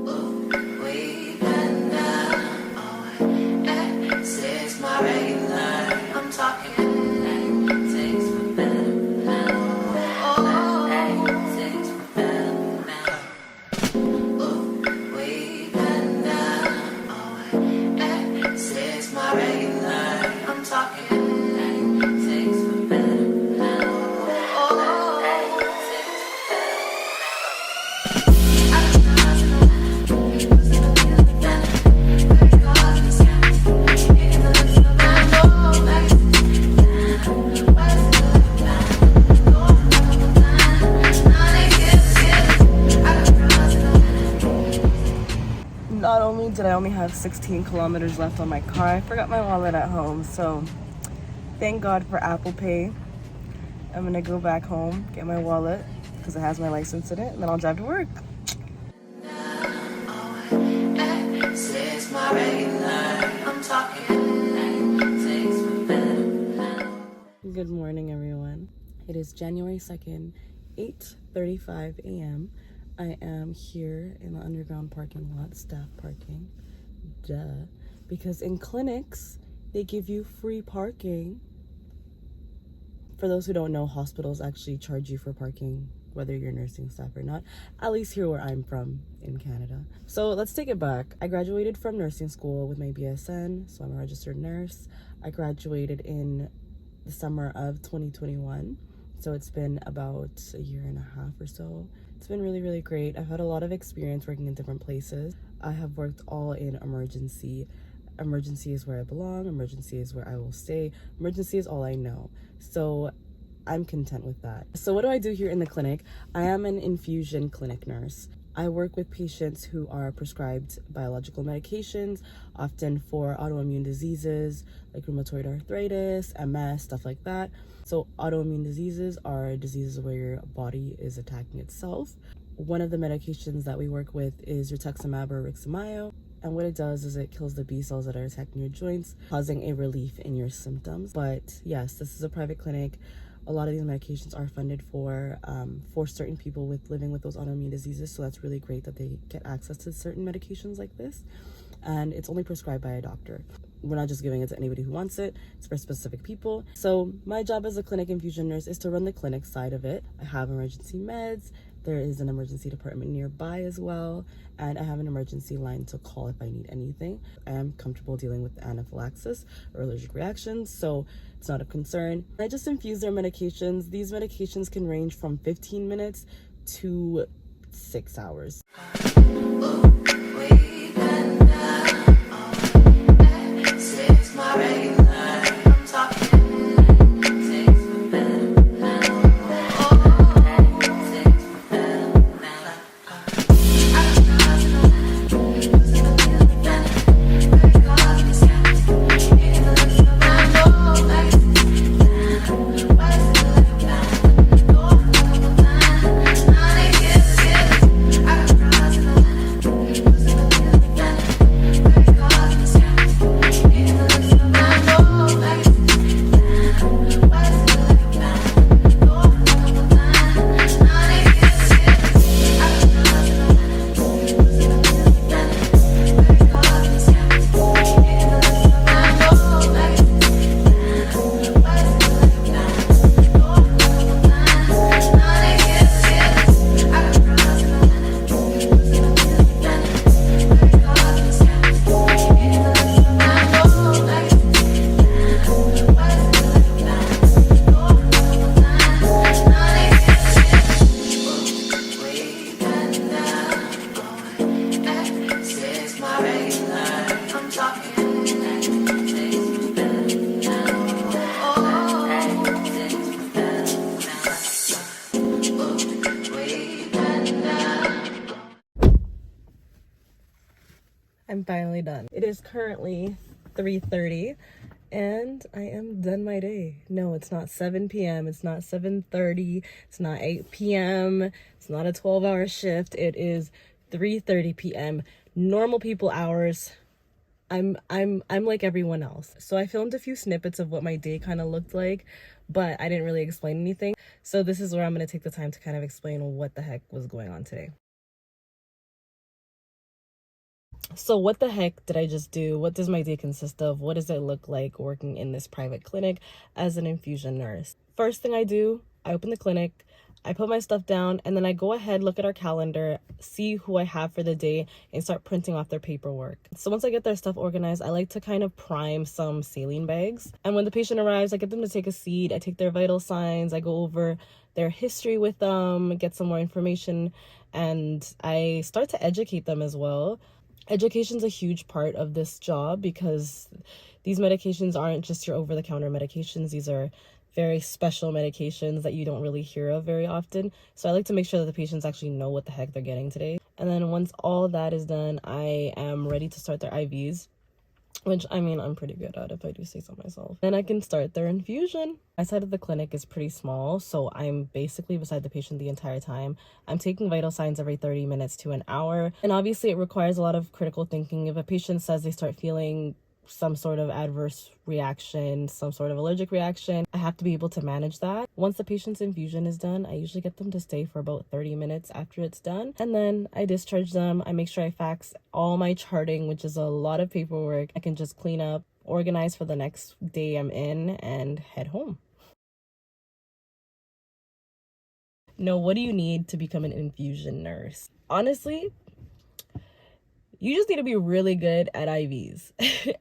We've been there. Oh, it's my regular. I'm talking things for better now. Oh, things for better now. We've been there. Oh, it's my regular. I'm talking things for better now. Oh, things for better now. Not only did I only have 16 kilometers left on my car, I forgot my wallet at home. So thank God for Apple Pay. I'm gonna go back home, get my wallet, because it has my license in it, and then I'll drive to work. Good morning, everyone. It is January 2nd, 8:35 a.m. I am here in the underground parking lot, staff parking. Duh. Because in clinics, they give you free parking. For those who don't know, hospitals actually charge you for parking, whether you're nursing staff or not, at least here where I'm from in Canada. So let's take it back. I graduated from nursing school with my BSN, so I'm a registered nurse. I graduated in the summer of 2021. So it's been about a year and a half or so. It's been really, really great. I've had a lot of experience working in different places. I have worked all in emergency. Emergency is where I belong. Emergency is where I will stay. Emergency is all I know. So I'm content with that. So what do I do here in the clinic? I am an infusion clinic nurse. I work with patients who are prescribed biological medications, often for autoimmune diseases like rheumatoid arthritis, MS, stuff like that. So autoimmune diseases are diseases where your body is attacking itself. One of the medications that we work with is Rituximab or Rituximab. And what it does is it kills the B cells that are attacking your joints, causing a relief in your symptoms. But yes, this is a private clinic. A lot of these medications are funded for certain people living with those autoimmune diseases. So that's really great that they get access to certain medications like this. And it's only prescribed by a doctor. We're not just giving it to anybody who wants it. It's for specific people. So my job as a clinic infusion nurse is to run the clinic side of it. I have emergency meds. There is an emergency department nearby as well. And I have an emergency line to call if I need anything. I am comfortable dealing with anaphylaxis or allergic reactions, so it's not a concern. I just infuse their medications. These medications can range from 15 minutes to 6 hours. I'm finally done. It is currently 3:30 and I am done my day. No, it's not 7 p.m. It's not 7:30. It's not 8 p.m. It's not a 12-hour shift. It is 3:30 p.m. normal people hours. I'm like everyone else. So I filmed a few snippets of what my day kind of looked like, but I didn't really explain anything. So this is where I'm going to take the time to kind of explain what the heck was going on today. So what the heck did I just do? What does my day consist of? What does it look like working in this private clinic as an infusion nurse? First thing I do, I open the clinic, I put my stuff down, and then I go ahead, look at our calendar, see who I have for the day, and start printing off their paperwork. So once I get their stuff organized, I like to kind of prime some saline bags. And when the patient arrives, I get them to take a seat, I take their vital signs, I go over their history with them, get some more information, and I start to educate them as well. Education's a huge part of this job because these medications aren't just your over-the-counter medications. These are very special medications that you don't really hear of very often. So I like to make sure that the patients actually know what the heck they're getting today. And then once all that is done, I am ready to start their IVs, which, I mean, I'm pretty good at if I do say so myself. Then I can start their infusion. My side of the clinic is pretty small, so I'm basically beside the patient the entire time. I'm taking vital signs every 30 minutes to an hour. And obviously it requires a lot of critical thinking. If a patient says they start feeling some sort of adverse reaction, some sort of allergic reaction, I have to be able to manage that. Once the patient's infusion is done, I usually get them to stay for about 30 minutes after it's done. And then I discharge them. I make sure I fax all my charting, which is a lot of paperwork. I can just clean up, organize for the next day I'm in, and head home. No, what do you need to become an infusion nurse? Honestly, you just need to be really good at IVs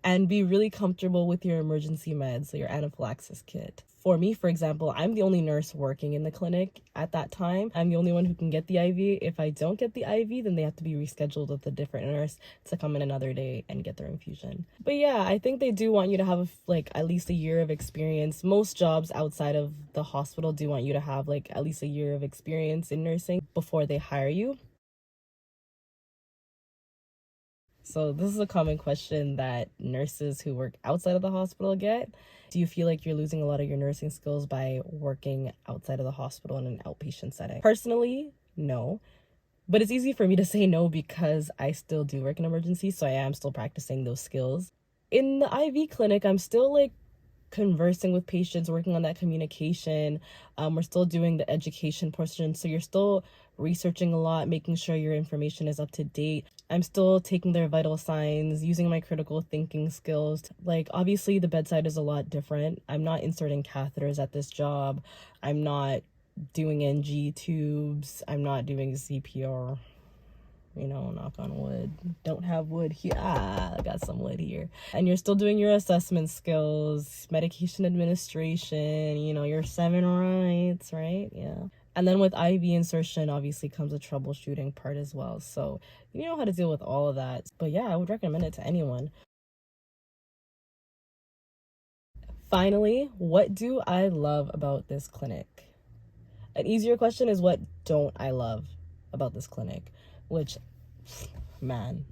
and be really comfortable with your emergency meds, so your anaphylaxis kit. For me, for example, I'm the only nurse working in the clinic at that time. I'm the only one who can get the IV. If I don't get the IV, then they have to be rescheduled with a different nurse to come in another day and get their infusion. But yeah, I think they do want you to have like at least a year of experience. Most jobs outside of the hospital do want you to have like at least a year of experience in nursing before they hire you. So this is a common question that nurses who work outside of the hospital get. Do you feel like you're losing a lot of your nursing skills by working outside of the hospital in an outpatient setting? Personally, no. But it's easy for me to say no because I still do work in emergencies, so I am still practicing those skills. In the IV clinic, I'm still like conversing with patients, working on that communication. We're still doing the education portion, so you're still researching a lot, making sure your information is up to date. I'm still taking their vital signs, using my critical thinking skills. Like, obviously the bedside is a lot different. I'm not inserting catheters at this job. I'm not doing NG tubes. I'm not doing CPR. You know, knock on wood. Don't have wood here. I got some wood here. And you're still doing your assessment skills, medication administration, you know, your 7 rights, right? Yeah. And then with IV insertion, obviously comes a troubleshooting part as well. So you know how to deal with all of that. But yeah, I would recommend it to anyone. Finally, what do I love about this clinic? An easier question is, what don't I love about this clinic? Which, man,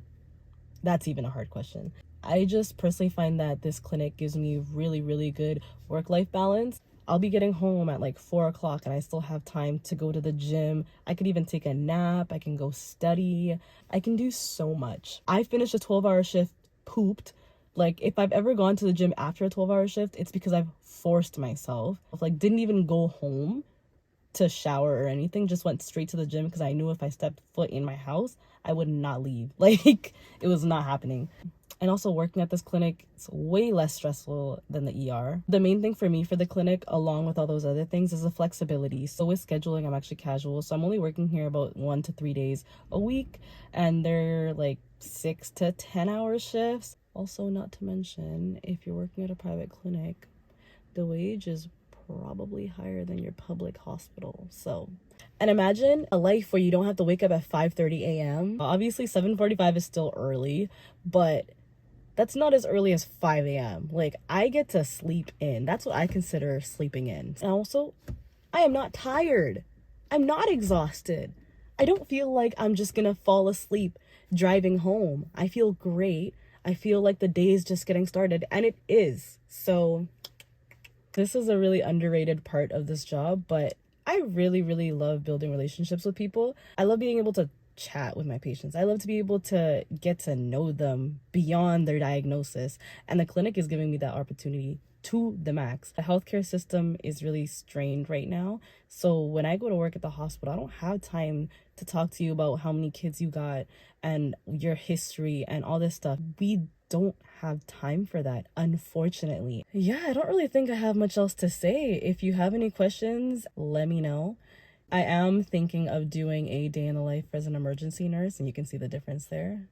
that's even a hard question. I just personally find that this clinic gives me really, really good work-life balance. I'll be getting home at like 4 o'clock and I still have time to go to the gym. I could even take a nap. I can go study. I can do so much. I finished a 12-hour shift pooped. Like, if I've ever gone to the gym after a 12-hour shift, it's because I've forced myself. Like, didn't even go home to shower or anything, just went straight to the gym because I knew if I stepped foot in my house, I would not leave. Like, it was not happening. And also working at this clinic, it's way less stressful than the ER. The main thing for me for the clinic, along with all those other things, is the flexibility. So with scheduling, I'm actually casual. So I'm only working here about 1 to 3 days a week, and they're like 6 to 10 hour shifts. Also, not to mention, if you're working at a private clinic, the wage is probably higher than your public hospital. So, and imagine a life where you don't have to wake up at 5:30 a.m. Obviously 7:45 is still early, but that's not as early as 5 a.m. Like, I get to sleep in. That's what I consider sleeping in. And also, I am not tired. I'm not exhausted. I don't feel like I'm just gonna fall asleep driving home. I feel great. I feel like the day is just getting started, and it is. So this is a really underrated part of this job, but I really, really love building relationships with people. I love being able to chat with my patients. I love to be able to get to know them beyond their diagnosis, and the clinic is giving me that opportunity to the max. The healthcare system is really strained right now. So when I go to work at the hospital, I don't have time to talk to you about how many kids you got and your history and all this stuff. We don't have time for that, unfortunately. Yeah, I don't really think I have much else to say. If you have any questions, let me know. I am thinking of doing a day in the life as an emergency nurse, and you can see the difference there.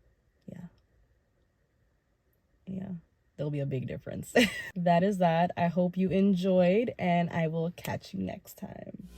Yeah, there'll be a big difference. That is that. I hope you enjoyed, and I will catch you next time.